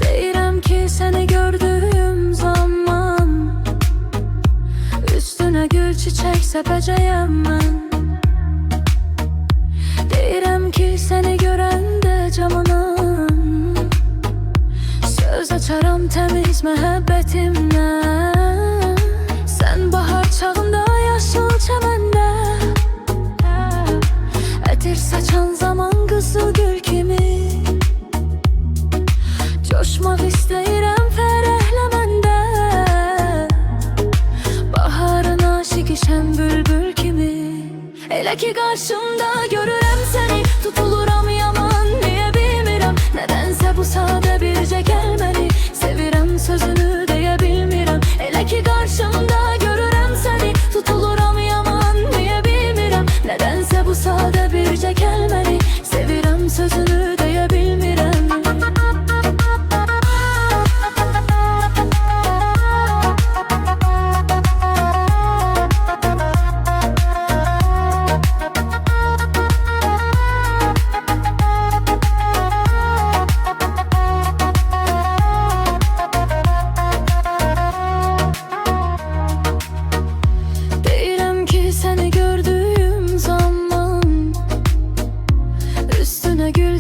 Deyirəm ki, səni gördüyüm zaman üstünə gül çiçək səpəcəyəm mən. Deyirəm ki, səni görəndə camından söz açaram təmiz məhəbbətimdən. Sən bahar çağında yaşıl çəməndə ətir saçan zaman qızıl gül kimi coşmaq istəyirəm fərəhlə məndə. Baharın aşiqişən bülbül kimi elə ki qarşımda görürəm səni, tutuluram yaman, niyə bilmirəm. Nədənsə bu sadə bircə gəlməni, sevirəm sözünü deyə bilmirəm. Elə ki qarşımda görürəm səni, tutuluram yaman, niyə bilmirəm. Nədənsə bu sadə bircə gəlməni, sevirəm sözünü deyə bilmirəm.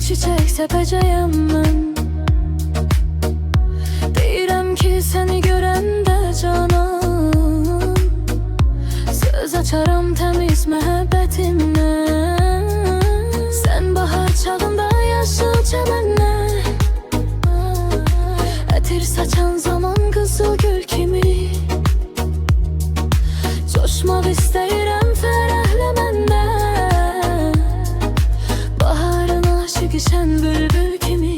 Çiçək səpəcəyəm mən. Deyirəm ki, səni görəndə canan söz açaram təmiz məhəbbətimdən. Sən bahar çağında yaşıl çəməndə ətir saçan zaman qızıl gül kimi coşmaq istəyirəm fərəhlə məndə. Aşiqişən bülbül kimi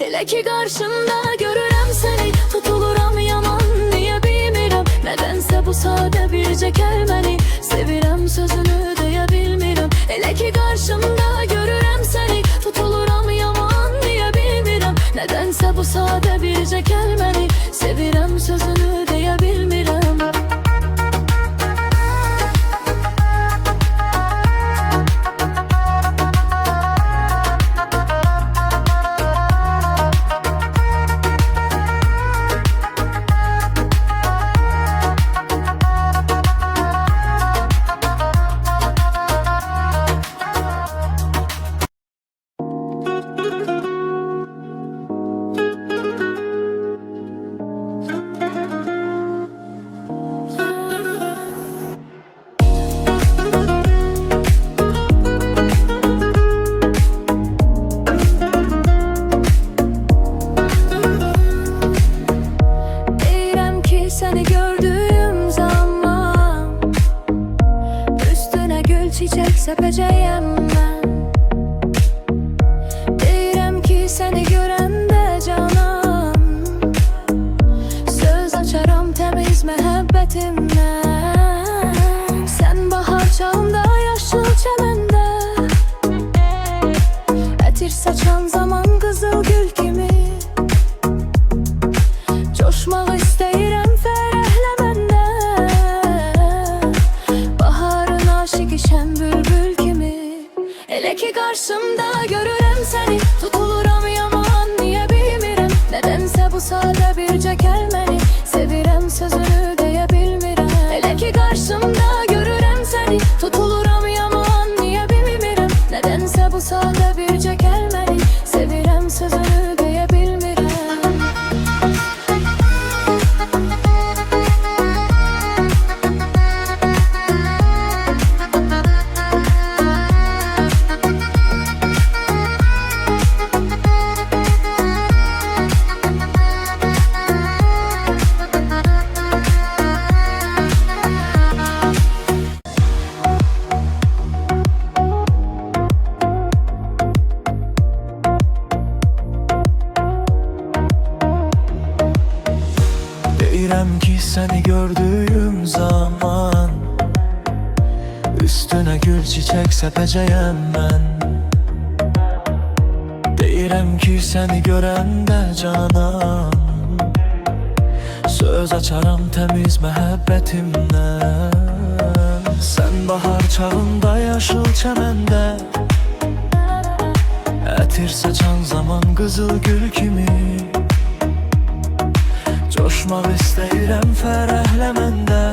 elə ki qarşımda görürəm səni, tutuluram yaman, niyə bilmirəm. Nədənsə bu sadə bircə gəlməni, sevirəm sözünü deyə bilmirəm. Elə ki qarşımda görürəm səni, tutuluram yaman, niyə bilmirəm. Nədənsə bu sadə bircə gəlməni, sevirəm sözünü deyə bilmirəm. Səni gördüyüm zaman üstünə gül çiçək səpəcəyəm mən. Deyirəm ki, səni görəndə canan söz açaram təmiz məhəbbətimdən. Sən bahar çağında yaşıl çəməndə ətir saçan zaman qızıl gül kimi coşmaq istəyirəm bülbül kimi. Elə ki qarşımda görürəm səni, tutuluram yaman, niyə bilmirəm. Nədənsə bu sadə bircə gəlməni, sevirəm sözünü deyə bilmirəm. Elə ki qarşımda görürəm səni, tutuluram yaman, niyə bilmirəm. Nədənsə bu sadə bircə gəlməni, sevirəm sözünü deyə bilmirəm. çiçek sepəcəyəm mən. Deyirəm ki, səni görəndə canan, söz açaram təmiz məhəbbətimdən. Sən bahar çağında yaşıl çəməndə, ətir saçan zaman qızıl gül kimi. Coşmaq istəyirəm fərəhləməndə,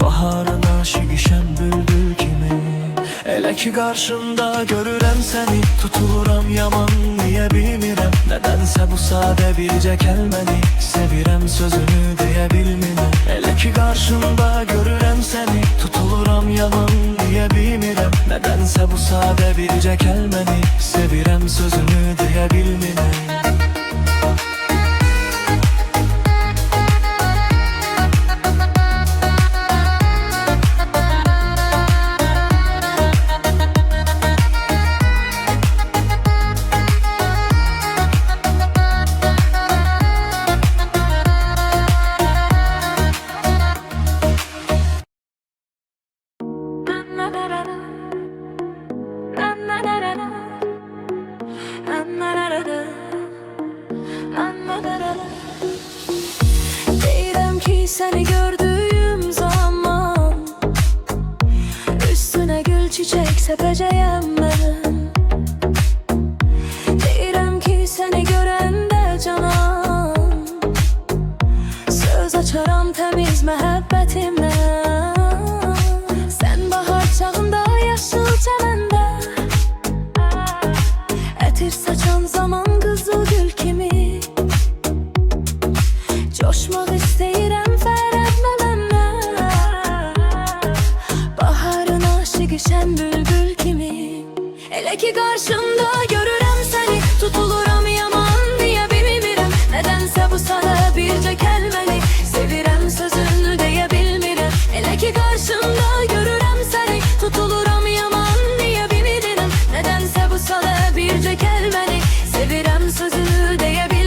baharın aşiqişəm bülbül kimi. Elə ki qarşımda görürəm səni, tutuluram yaman, niyə bilmirəm. Nədənsə bu sadə bircə kəlməni, sevirəm sözünü deyə bilmirəm. Elə ki qarşımda görürəm səni, tutuluram yaman, niyə bilmirəm. Nədənsə bu sadə bircə kəlməni, sevirəm sözünü deyə bilmirəm. Deyirəm ki, səni gördüyüm zaman üstünə gül çiçək səpəcəyəm mən. Deyirəm ki, səni görəndə canan, söz açaram təmiz məhəbbətimdən. Sən bahar çağında yaşıl çəməndə, ətir saçan zaman qızıl gül kimi. Coşmaq istəyirəm fərəhləməndə, baharın aşiqişəm bülbül kimi. Elə ki qarşımda görürəm səni, tutuluram yaman, niyə bilmirəm. Nədənsə bu sana bircə kəlməni, sevirəm sözünü deyə bilmirəm. Elə ki qarşımda görürəm səni, tutuluram yaman, niyə bilmirəm. Nədənsə bu sana bircə kəlməni, sevirəm sözünü deyə bilmirəm.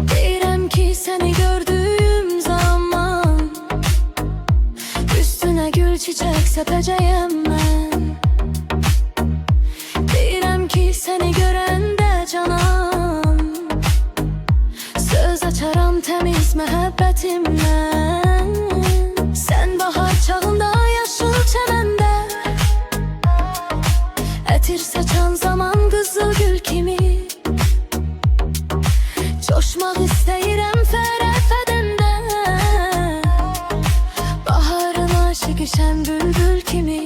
Deyirəm ki, səni gördüyüm zaman üstünə gül çiçək səpəcəyəm mən. Deyirəm ki, səni görəndə canan, söz açaram təmiz məhəbbətimdən. Sən bahar çağında yaşıl çəməndə, ətir saçan zaman qızıl gül kimi. Coşmaq istəyirəm fərəhləməndə, baharın aşiqişəm bülbül kimi.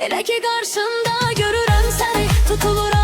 Elə ki qarşımda görürəm səni, tutuluram